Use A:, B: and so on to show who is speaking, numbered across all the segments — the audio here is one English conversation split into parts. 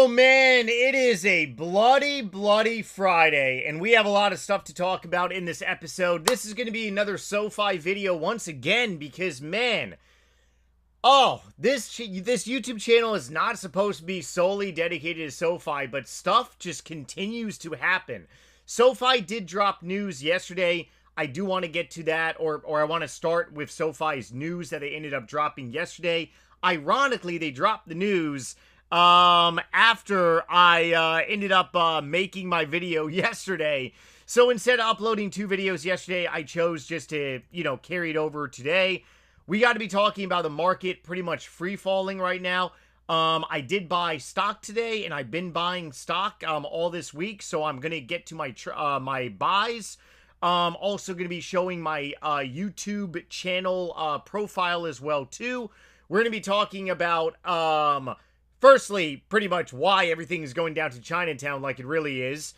A: Oh man, it is a bloody Friday, and we have a lot of stuff to talk about in this episode. This is going to be another SoFi video once again because, man, this YouTube channel is not supposed to be solely dedicated to SoFi, but stuff just continues to happen. SoFi did drop news yesterday. I do want to get to that, or I want to start with SoFi's news that they ended up dropping yesterday. Ironically, they dropped the news after I ended up making my video yesterday. So instead of uploading 2 videos yesterday, I chose just to, carry it over today. We got to be talking about the market pretty much free falling right now. I did buy stock today, and I've been buying stock all this week, so I'm going to get to my my buys. Also going to be showing my YouTube channel profile as well too. We're going to be talking about firstly, pretty much why everything is going down to Chinatown like it really is.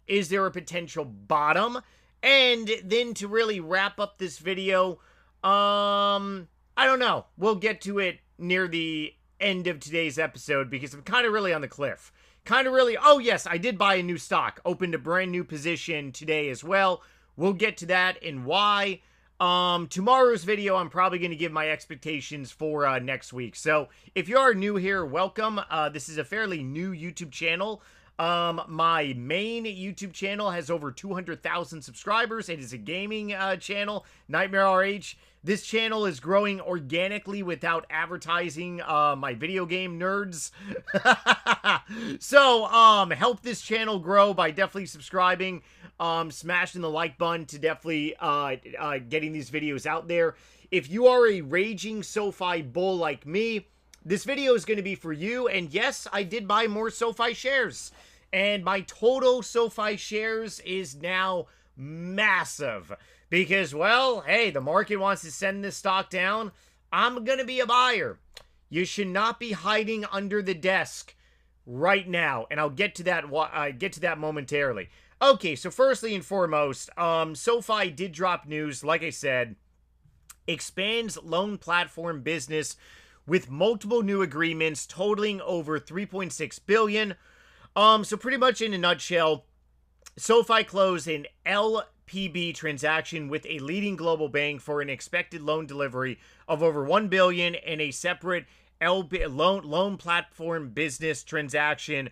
A: Is there a potential bottom? And then to really wrap up this video, I don't know. We'll get to it near the end of today's episode because I'm kind of really on the cliff. Oh yes, I did buy a new stock. Opened a brand new position today as well. We'll get to that and why. Tomorrow's video, I'm probably going to give my expectations for next week. So if you are new here, welcome. This is a fairly new YouTube channel. My main YouTube channel has over 200,000 subscribers. It is a gaming channel, NightmareRH. This channel is growing organically without advertising my video game nerds. So, help this channel grow by definitely subscribing, smashing the like button to definitely getting these videos out there. If you are a raging SoFi bull like me, this video is going to be for you. And yes, I did buy more SoFi shares. And my total SoFi shares is now massive. Because, well, hey, the market wants to send this stock down. I'm going to be a buyer. You should not be hiding under the desk right now. And I'll get to that momentarily. Okay, so firstly and foremost, SoFi did drop news, like I said, expands loan platform business with multiple new agreements totaling over $3.6 billion. So pretty much in a nutshell, SoFi closed an LPB transaction with a leading global bank for an expected loan delivery of over $1 billion and a separate loan platform business transaction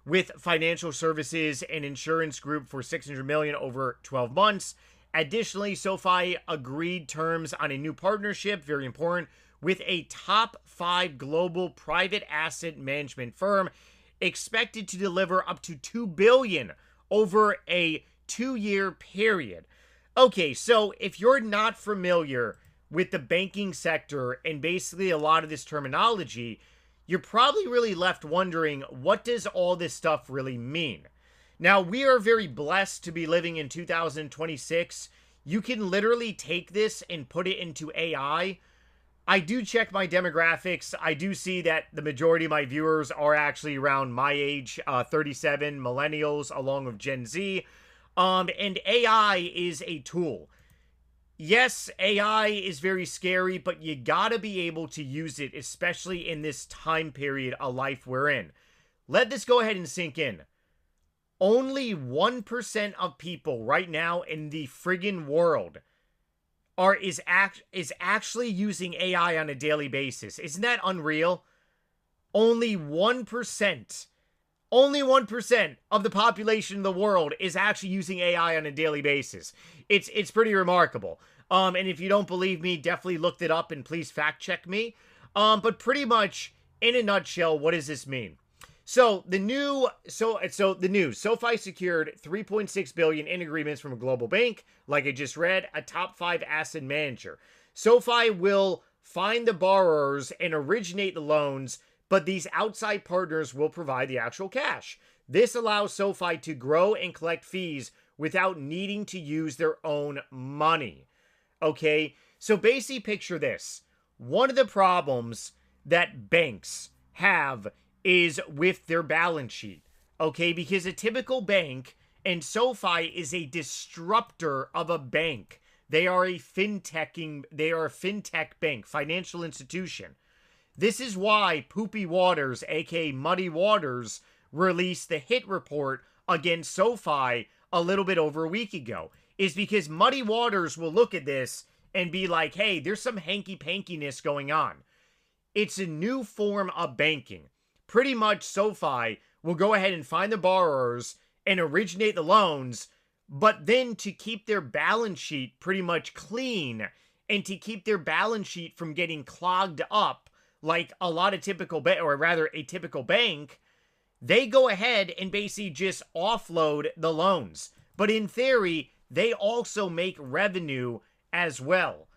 A: with financial services and insurance group for $600 million over 12 months. Additionally, SoFi agreed terms on a new partnership, very important, with a top 5 global private asset management firm expected to deliver up to $2 billion over a 2-year period. Okay, so if you're not familiar with the banking sector and basically a lot of this terminology, you're probably really left wondering, what does all this stuff really mean? Now, we are very blessed to be living in 2026. You can literally take this and put it into AI. I do check my demographics. I do see that the majority of my viewers are actually around my age, 37, millennials, along with Gen Z. And AI is a tool. Yes, AI is very scary, but you gotta be able to use it, especially in this time period of life we're in. Let this go ahead and sink in. Only 1% of people right now in the friggin' world is actually using AI on a daily basis. Isn't that unreal? Only 1%. Only 1% of the population in the world is actually using AI on a daily basis. It's pretty remarkable. And if you don't believe me, definitely look it up and please fact check me. But pretty much in a nutshell, what does this mean? So the news, SoFi secured $3.6 billion in agreements from a global bank, like I just read, a top 5 asset manager. SoFi will find the borrowers and originate the loans, but these outside partners will provide the actual cash. This allows SoFi to grow and collect fees without needing to use their own money. Okay, so basically picture this. One of the problems that banks have is with their balance sheet, okay? Because a typical bank, and SoFi is a disruptor of a bank. They are a fintech bank, financial institution. This is why Poopy Waters, aka Muddy Waters, released the hit report against SoFi a little bit over a week ago. Is because Muddy Waters will look at this and be like, hey, there's some hanky-pankiness going on. It's a new form of banking. Pretty much SoFi will go ahead and find the borrowers and originate the loans, but then to keep their balance sheet pretty much clean and to keep their balance sheet from getting clogged up like a lot of typical, or rather a typical bank, they go ahead and basically just offload the loans. But in theory, they also make revenue as well.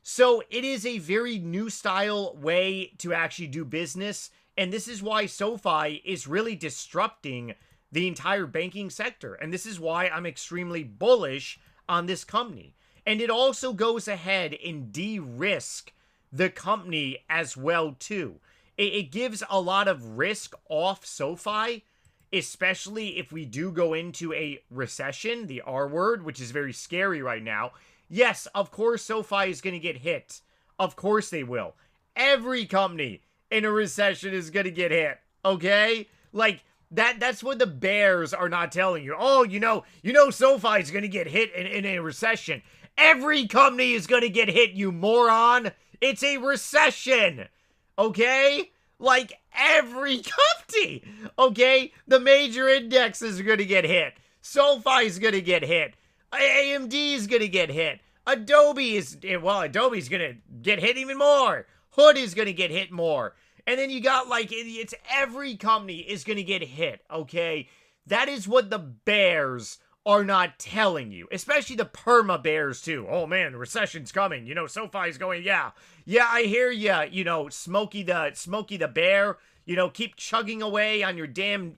A: So it is a very new style way to actually do business. And this is why SoFi is really disrupting the entire banking sector. And this is why I'm extremely bullish on this company. And it also goes ahead and de-risk the company as well too. It gives a lot of risk off SoFi, especially if we do go into a recession, the R word, which is very scary right now. Yes, of course SoFi is going to get hit. Of course they will. Every company in a recession is going to get hit, okay? Like, that's what the bears are not telling you. Oh, you know SoFi is going to get hit in a recession. Every company is going to get hit, you moron. It's a recession, okay? Like, every company, okay? The major indexes are going to get hit. SoFi is going to get hit. AMD is going to get hit. Adobe's going to get hit even more. Hood is going to get hit more. And then you got, like, it's every company is going to get hit, okay? That is what the bears are not telling you, especially the perma bears too. Oh man, the recession's coming. You know, SoFi's going, yeah, I hear ya. You know, Smokey the bear. You know, keep chugging away on your damn,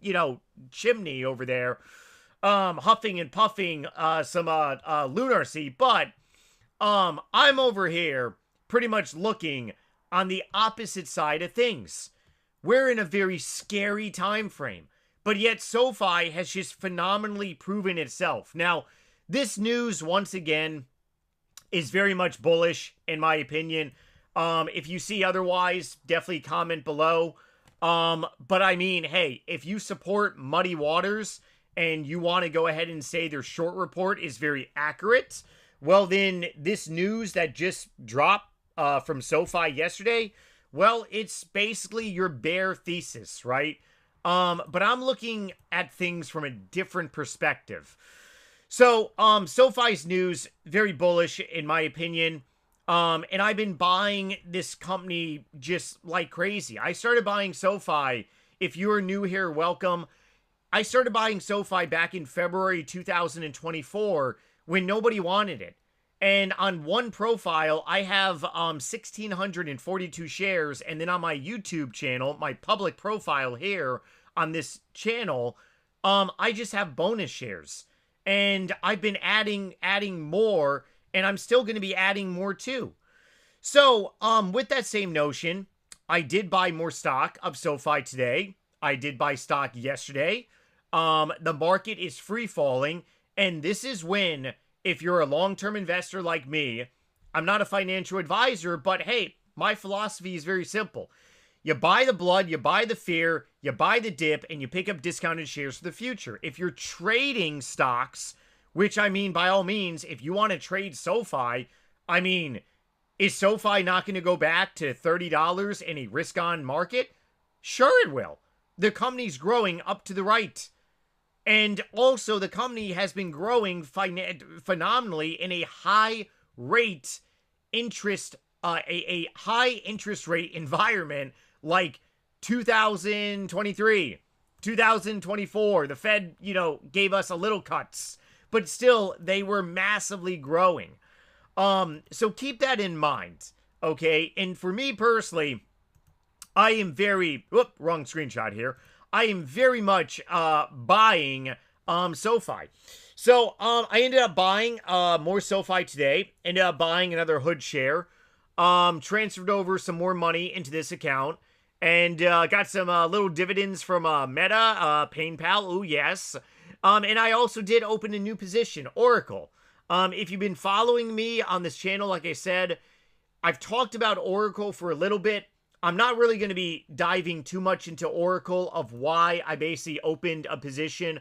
A: chimney over there, huffing and puffing some lunacy. But I'm over here pretty much looking on the opposite side of things. We're in a very scary time frame. But yet SoFi has just phenomenally proven itself. Now, this news, once again, is very much bullish, in my opinion. If you see otherwise, definitely comment below. But I mean, hey, if you support Muddy Waters and you want to go ahead and say their short report is very accurate, well then, this news that just dropped from SoFi yesterday, well, it's basically your bear thesis, right? But I'm looking at things from a different perspective. So, SoFi's news, very bullish in my opinion. And I've been buying this company just like crazy. I started buying SoFi. If you are new here, welcome. I started buying SoFi back in February 2024 when nobody wanted it. And on one profile, I have 1,642 shares. And then on my YouTube channel, my public profile here on this channel, I just have bonus shares. And I've been adding more, and I'm still going to be adding more too. So, with that same notion, I did buy more stock of SoFi today. I did buy stock yesterday. The market is free falling, and this is when, if you're a long-term investor like me, I'm not a financial advisor, but hey, my philosophy is very simple. You buy the blood, you buy the fear, you buy the dip, and you pick up discounted shares for the future. If you're trading stocks, which I mean, by all means, if you want to trade SoFi, I mean, is SoFi not going to go back to $30 in a risk-on market? Sure it will. The company's growing up to the right. And also, the company has been growing phenomenally in a high rate interest, a high interest rate environment like 2023, 2024. The Fed, gave us a little cuts, but still, they were massively growing. So keep that in mind, okay? And for me personally, I am very, wrong screenshot here. I am very much buying SoFi. So I ended up buying more SoFi today. Ended up buying another Hood share. Transferred over some more money into this account. And got some little dividends from Meta, PayPal. Oh, yes. And I also did open a new position, Oracle. If you've been following me on this channel, like I said, I've talked about Oracle for a little bit. I'm not really going to be diving too much into Oracle of why I basically opened a position.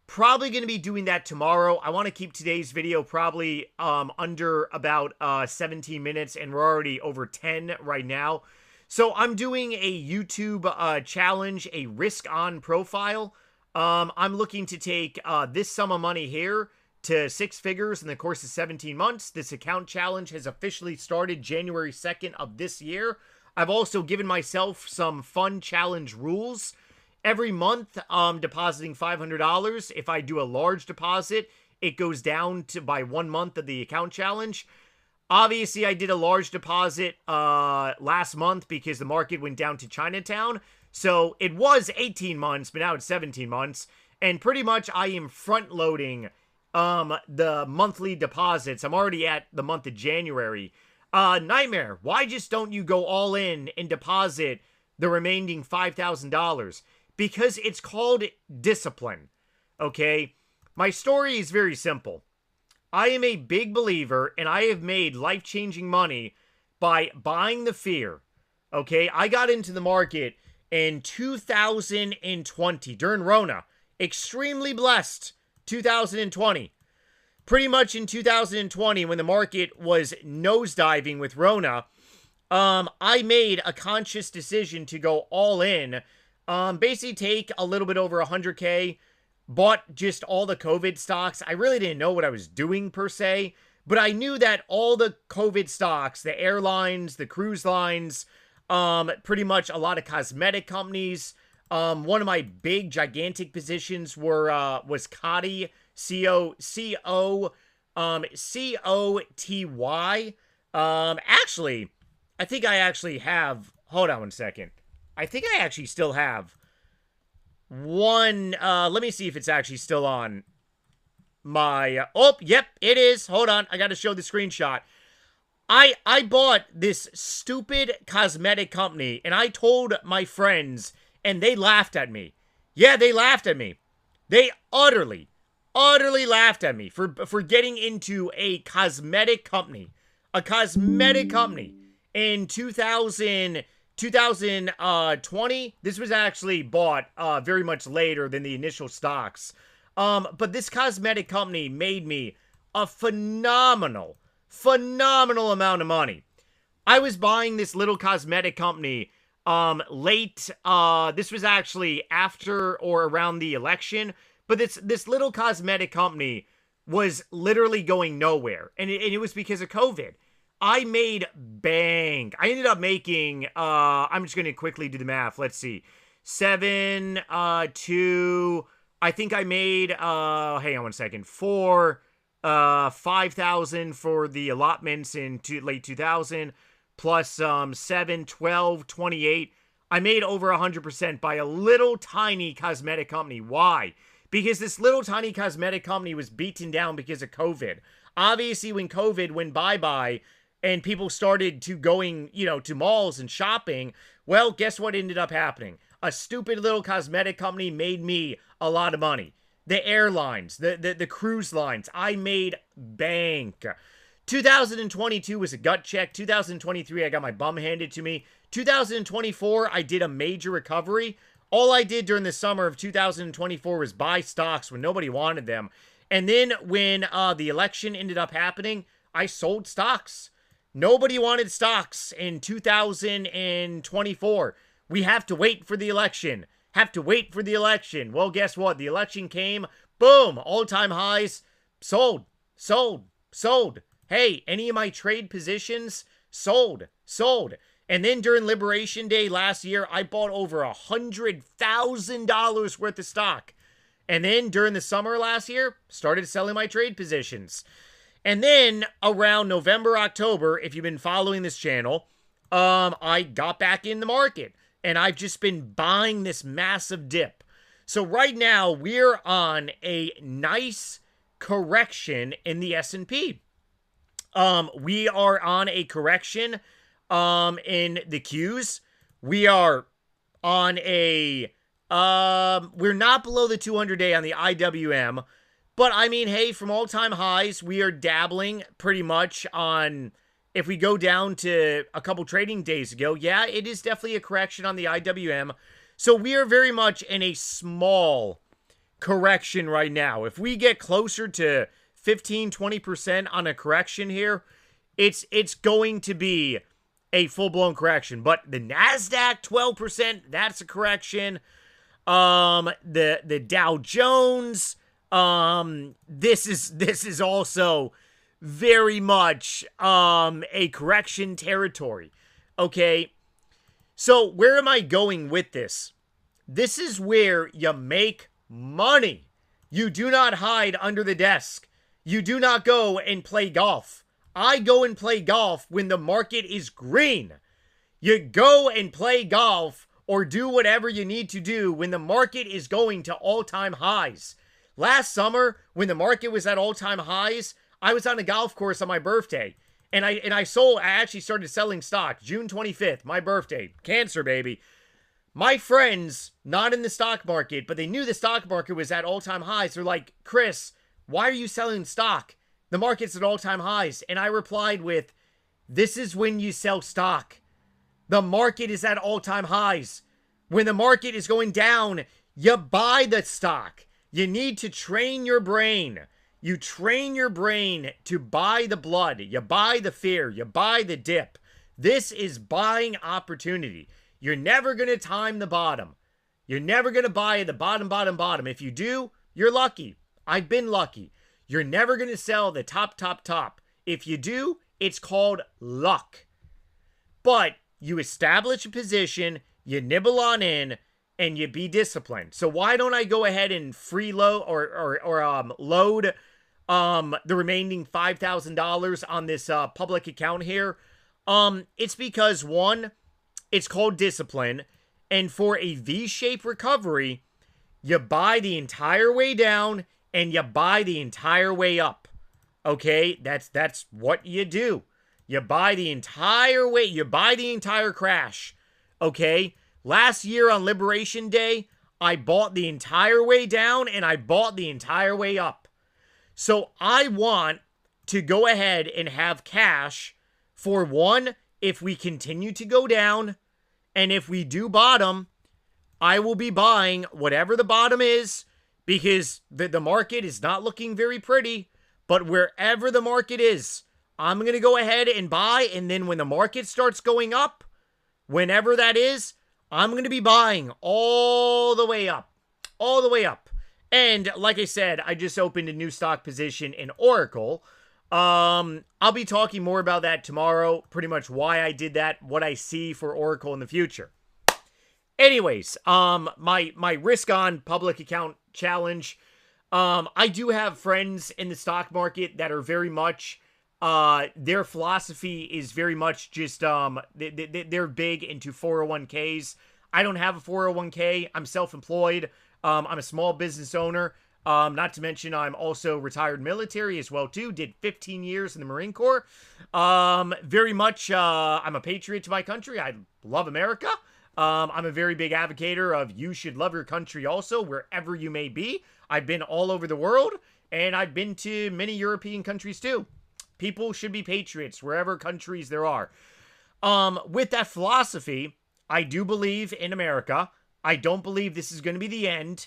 A: Probably going to be doing that tomorrow. I want to keep today's video probably under about 17 minutes, and we're already over 10 right now. So I'm doing a YouTube challenge, a risk-on profile. I'm looking to take this sum of money here to 6 figures in the course of 17 months. This account challenge has officially started January 2nd of this year. I've also given myself some fun challenge rules. Every month, depositing $500. If I do a large deposit, it goes down to by 1 month of the account challenge. Obviously, I did a large deposit last month because the market went down to Chinatown. So it was 18 months, but now it's 17 months. And pretty much I am front-loading the monthly deposits. I'm already at the month of January. Nightmare, why just don't you go all in and deposit the remaining $5,000? Because it's called discipline, okay? My story is very simple. I am a big believer, and I have made life-changing money by buying the fear, okay? I got into the market in 2020 during Rona. Extremely blessed 2020. Pretty much in 2020, when the market was nosediving with Rona, I made a conscious decision to go all in. Basically take a little bit over 100K, bought just all the COVID stocks. I really didn't know what I was doing per se, but I knew that all the COVID stocks, the airlines, the cruise lines, pretty much a lot of cosmetic companies. One of my big gigantic positions was Coty, C-O-T-Y. Actually, I think I actually have, hold on one second. I think I actually still have one. Let me see if it's actually still on my. Oh, yep, it is. Hold on. I got to show the screenshot. I bought this stupid cosmetic company, and I told my friends, and they laughed at me. Yeah, they laughed at me. They utterly laughed at me for getting into a cosmetic company. A cosmetic company in 2020, this was actually bought very much later than the initial stocks. But this cosmetic company made me a phenomenal amount of money. I was buying this little cosmetic company late. This was actually after or around the election. But this little cosmetic company was literally going nowhere. And it was because of COVID. I made bank. I ended up making, I'm just going to quickly do the math. Let's see. 7, 2, I think I made, hang on one second. 4, 5,000 for the allotments in late 2000, plus 7, 12, 28. I made over 100% by a little tiny cosmetic company. Why? Because this little tiny cosmetic company was beaten down because of COVID. Obviously, when COVID went bye-bye, and people started to going, to malls and shopping, well, guess what ended up happening? A stupid little cosmetic company made me a lot of money. The airlines, the cruise lines, I made bank. 2022 was a gut check. 2023, I got my bum handed to me. 2024, I did a major recovery. All I did during the summer of 2024 was buy stocks when nobody wanted them. And then when the election ended up happening, I sold stocks. Nobody wanted stocks in 2024. We have to wait for the election. Well, guess what? The election came. Boom. All-time highs. Sold. Hey, any of my trade positions? Sold. And then during Liberation Day last year, I bought over $100,000 worth of stock. And then during the summer last year, started selling my trade positions. And then around November, October, if you've been following this channel, I got back in the market. And I've just been buying this massive dip. So right now, we're on a nice correction in the S&P. We are on a correction in the Qs. We are on a... we're not below the 200-day on the IWM. But, I mean, hey, from all-time highs, we are dabbling pretty much on if we go down to a couple trading days ago, yeah, it is definitely a correction on the IWM. So we are very much in a small correction right now. If we get closer to 15-20% on a correction here, it's going to be a full-blown correction. But the NASDAQ 12%, that's a correction. The Dow Jones, this is also very much a correction territory. Okay, so where am I going with this? This is where you make money. You do not hide under the desk. You do not go and play golf. I go and play golf when the market is green. You go and play golf or do whatever you need to do when the market is going to all-time highs. Last summer, when the market was at all-time highs, I was on a golf course on my birthday, and I actually started selling stock June 25th, my birthday. Cancer, baby. My friends, not in the stock market, but they knew the stock market was at all-time highs. They're like, Chris, why are you selling stock? The market's at all-time highs. And I replied with, this is when you sell stock. The market is at all-time highs. When the market is going down, you buy the stock. You need to train your brain. You train your brain to buy the blood. You buy the fear. You buy the dip. This is buying opportunity. You're never going to time the bottom. You're never going to buy the bottom. If you do, you're lucky. I've been lucky. You're never going to sell the top. If you do, it's called luck. But you establish a position, you nibble on in, and you be disciplined. So why don't I go ahead and freeload or load the remaining $5,000 on this public account here? It's because, one, it's called discipline, and for a V-shaped recovery, you buy the entire way down and you buy the entire way up. Okay, that's what you do. You buy the entire way, you buy the entire crash. Okay, last year on Liberation Day, I bought the entire way down and I bought the entire way up. So I want to go ahead and have cash for, one, if we continue to go down, and if we do bottom, I will be buying whatever the bottom is, because the market is not looking very pretty. But wherever the market is, I'm going to go ahead and buy. And then when the market starts going up, whenever that is, I'm going to be buying all the way up. All the way up. And like I said, I just opened a new stock position in Oracle. I'll be talking more about that tomorrow, pretty much why I did that, what I see for Oracle in the future. Anyways, my risk on public account challenge. I do have friends in the stock market that are very much, their philosophy is very much just, they're big into 401ks. I don't have a 401k. I'm self-employed. I'm a small business owner. Not to mention, I'm also retired military as well, too. Did 15 years in the Marine Corps. Very much, I'm a patriot to my country. I love America. I'm a very big advocator of you should love your country also, wherever you may be. I've been all over the world, and I've been to many European countries, too. People should be patriots, wherever countries there are. With that philosophy, I do believe in America. I don't believe this is going to be the end.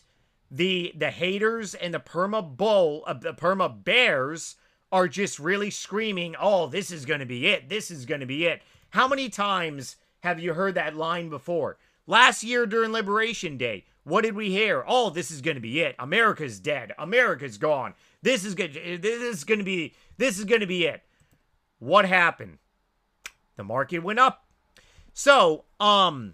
A: The haters and the perma bears are just really screaming, oh, this is going to be it. This is going to be it. How many times have you heard that line before? Last year during Liberation Day, what did we hear? Oh, this is going to be it. America's dead. America's gone. This is going to be it. What happened? The market went up. So, a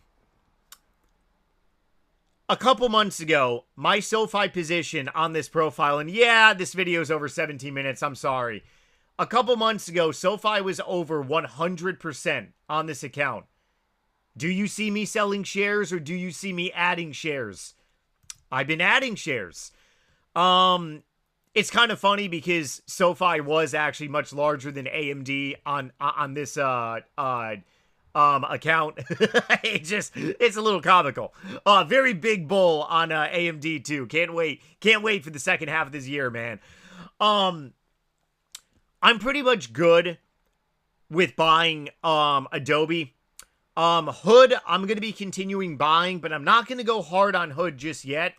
A: couple months ago, my SoFi position on this profile, and yeah, this video is over 17 minutes, I'm sorry. A couple months ago, SoFi was over 100% on this account. Do you see me selling shares or do you see me adding shares? I've been adding shares. It's kind of funny because SoFi was actually much larger than AMD on this account. It's a little comical. Very big bull on AMD too. Can't wait for the second half of this year, man. I'm pretty much good with buying Adobe. Hood, I'm going to be continuing buying, but I'm not going to go hard on Hood just yet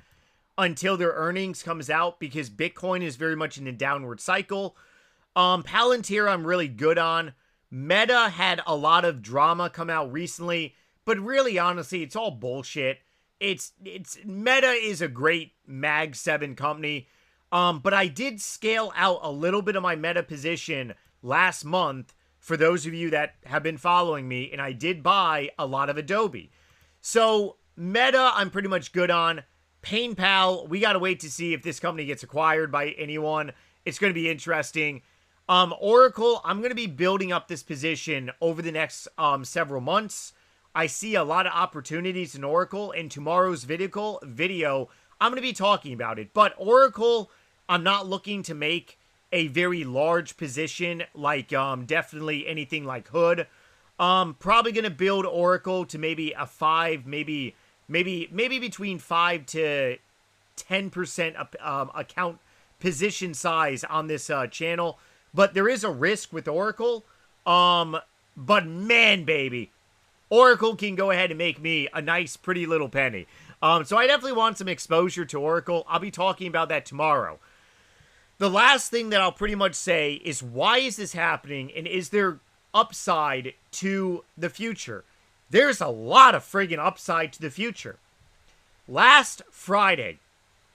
A: until their earnings comes out because Bitcoin is very much in a downward cycle. Palantir, I'm really good on. Meta had a lot of drama come out recently, but really, honestly, it's all bullshit. It's Meta is a great Mag 7 company. But I did scale out a little bit of my Meta position last month for those of you that have been following me, and I did buy a lot of Adobe. So Meta, I'm pretty much good on. PayPal, we got to wait to see if this company gets acquired by anyone. It's going to be interesting. Oracle, I'm going to be building up this position over the next several months. I see a lot of opportunities in Oracle. In tomorrow's video, I'm going to be talking about it. But Oracle, I'm not looking to make a very large position like definitely anything like Hood. Probably going to build Oracle to maybe a 5, maybe between 5 to 10% account position size on this channel. But there is a risk with Oracle. But man, baby, Oracle can go ahead and make me a nice, pretty little penny. So I definitely want some exposure to Oracle. I'll be talking about that tomorrow. The last thing that I'll pretty much say is why is this happening and is there upside to the future? There's a lot of friggin' upside to the future. Last Friday,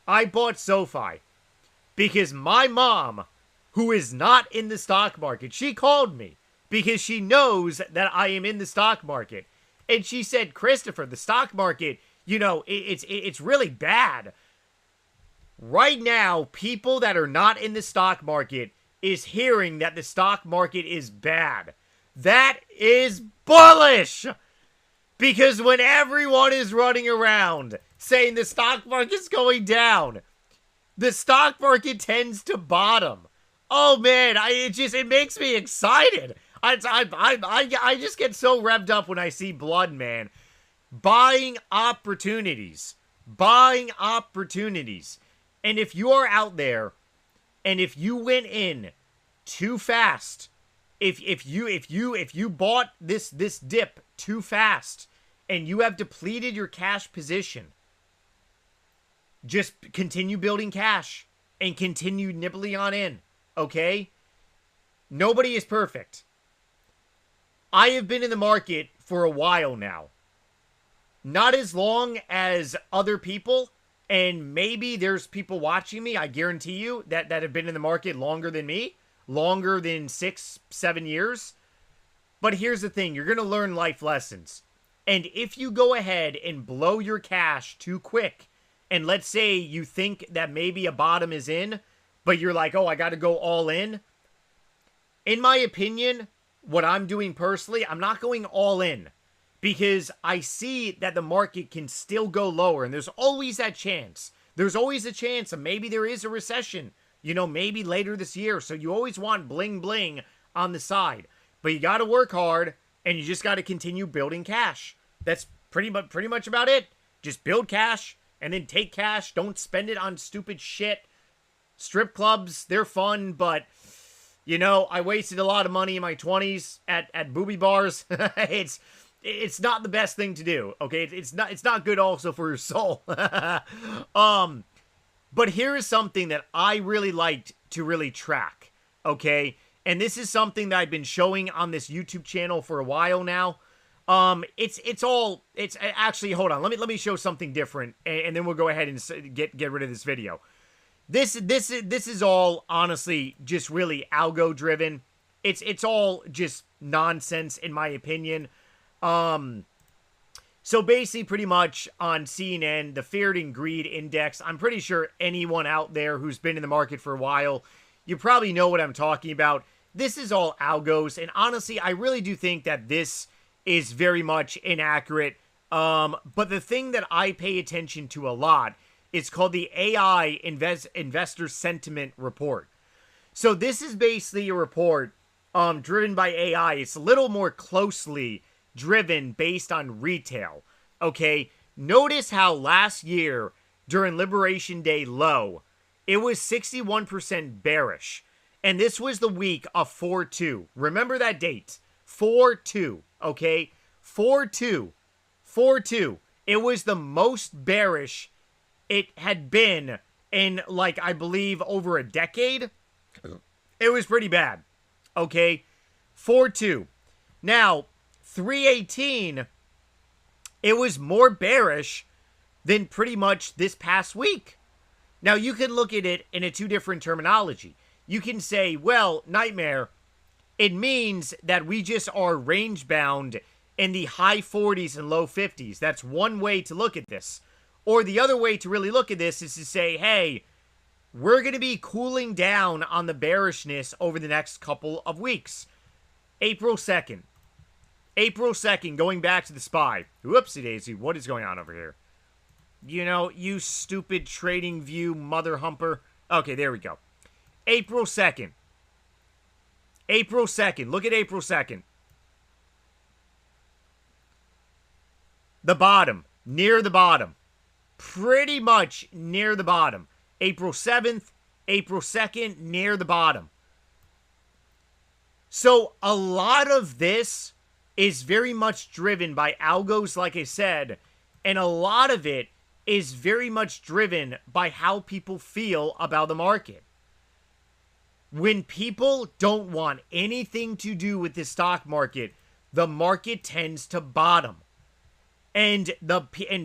A: I bought SoFi because my mom, who is not in the stock market, she called me because she knows that I am in the stock market. And she said, Christopher, the stock market, you know, it's really bad. Right now, people that are not in the stock market is hearing that the stock market is bad. That is bullish! Because when everyone is running around saying the stock market's going down, the stock market tends to bottom. Oh man, it makes me excited. I just get so revved up when I see blood, man. Buying opportunities. Buying opportunities. And if you are out there, and if you went in too fast, if you bought this dip too fast, and you have depleted your cash position, just continue building cash and continue nibbling on in. Okay? Nobody is perfect. I have been in the market for a while now. Not as long as other people. And maybe there's people watching me, I guarantee you, that have been in the market longer than me. Longer than 6-7 years. But here's the thing. You're going to learn life lessons. And if you go ahead and blow your cash too quick, and let's say you think that maybe a bottom is in, but you're like, oh, I got to go all in. In my opinion, what I'm doing personally, I'm not going all in. Because I see that the market can still go lower. And there's always that chance. There's always a chance of maybe there is a recession. You know, maybe later this year. So you always want bling bling on the side. But you got to work hard. And you just got to continue building cash. That's pretty much about it. Just build cash. And then take cash. Don't spend it on stupid shit. Strip clubs, they're fun. But, you know, I wasted a lot of money in my 20s at booby bars. It's not the best thing to do, okay? It's not good also for your soul. But here is something that I really liked to really track, okay? And this is something that I've been showing on this YouTube channel for a while now. It's actually, hold on. Let me show something different, and then we'll go ahead and get rid of this video. This is all honestly just really algo driven. It's all just nonsense in my opinion. So basically pretty much on CNN, the Fear and Greed Index, I'm pretty sure anyone out there who's been in the market for a while, you probably know what I'm talking about. This is all algos, and honestly, I really do think that this is very much inaccurate. But the thing that I pay attention to a lot is called the AI Investor Sentiment Report. So this is basically a report driven by AI. It's a little more closely driven based on retail. Okay, notice how last year during Liberation Day low, it was 61% bearish. And this was the week of 4-2. Remember that date. 4-2, okay? 4-2. 4-2. It was the most bearish it had been in, like, I believe over a decade. It was pretty bad, okay? 4-2. Now, 318, it was more bearish than pretty much this past week. Now, you can look at it in a two different terminology. You can say, well, Nightmare, it means that we just are range bound in the high 40s and low 50s. That's one way to look at this. Or the other way to really look at this is to say, hey, we're going to be cooling down on the bearishness over the next couple of weeks. April 2nd. April 2nd, going back to the SPY. Whoopsie daisy, what is going on over here? You know, you stupid trading view mother humper. Okay, there we go. April 2nd. April 2nd. Look at April 2nd. The bottom. Near the bottom. Pretty much near the bottom. April 7th. April 2nd. Near the bottom. So, a lot of this is very much driven by algos, like I said. And a lot of it is very much driven by how people feel about the market. When people don't want anything to do with the stock market, the market tends to bottom. And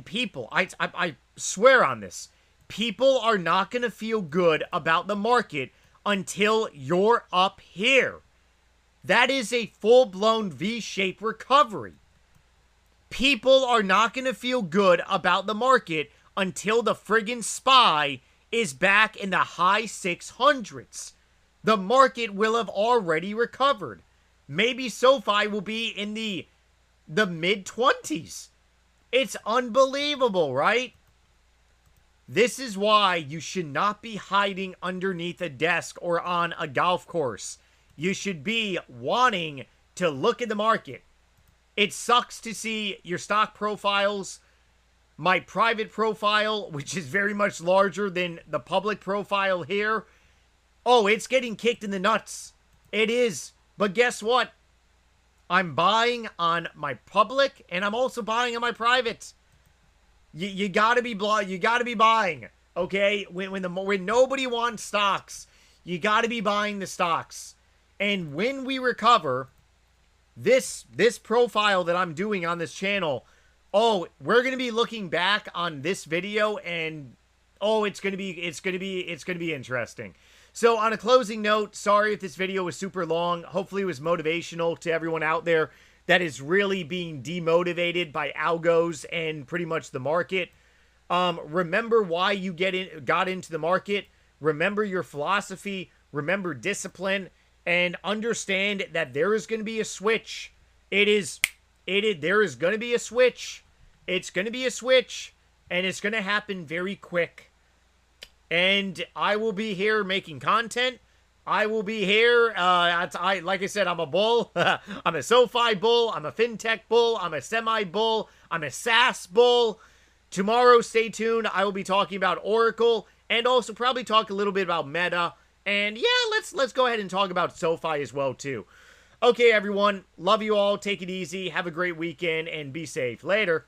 A: people, I swear on this, people are not going to feel good about the market until you're up here. That is a full-blown V-shaped recovery. People are not going to feel good about the market until the friggin' SPY is back in the high 600s. The market will have already recovered. Maybe SoFi will be in the mid-20s. It's unbelievable, right? This is why you should not be hiding underneath a desk or on a golf course. You should be wanting to look at the market. It sucks to see your stock profiles, my private profile, which is very much larger than the public profile here. Oh, it's getting kicked in the nuts. It is. But guess what? I'm buying on my public, and I'm also buying on my private. You gotta be buying. Okay? When nobody wants stocks, you gotta be buying the stocks. And when we recover, this profile that I'm doing on this channel, oh, we're gonna be looking back on this video, and oh, it's gonna be interesting. So on a closing note, sorry if this video was super long. Hopefully it was motivational to everyone out there that is really being demotivated by algos and pretty much the market. Remember why you got into the market. Remember your philosophy. Remember discipline. And understand that there is going to be a switch. There is going to be a switch. It's going to be a switch. And it's going to happen very quick. And I will be here making content. I will be here. Like I said, I'm a bull. I'm a SoFi bull. I'm a fintech bull. I'm a semi bull. I'm a SaaS bull. Tomorrow, stay tuned. I will be talking about Oracle and also probably talk a little bit about Meta. And yeah, let's go ahead and talk about SoFi as well too. Okay, everyone. Love you all. Take it easy. Have a great weekend and be safe. Later.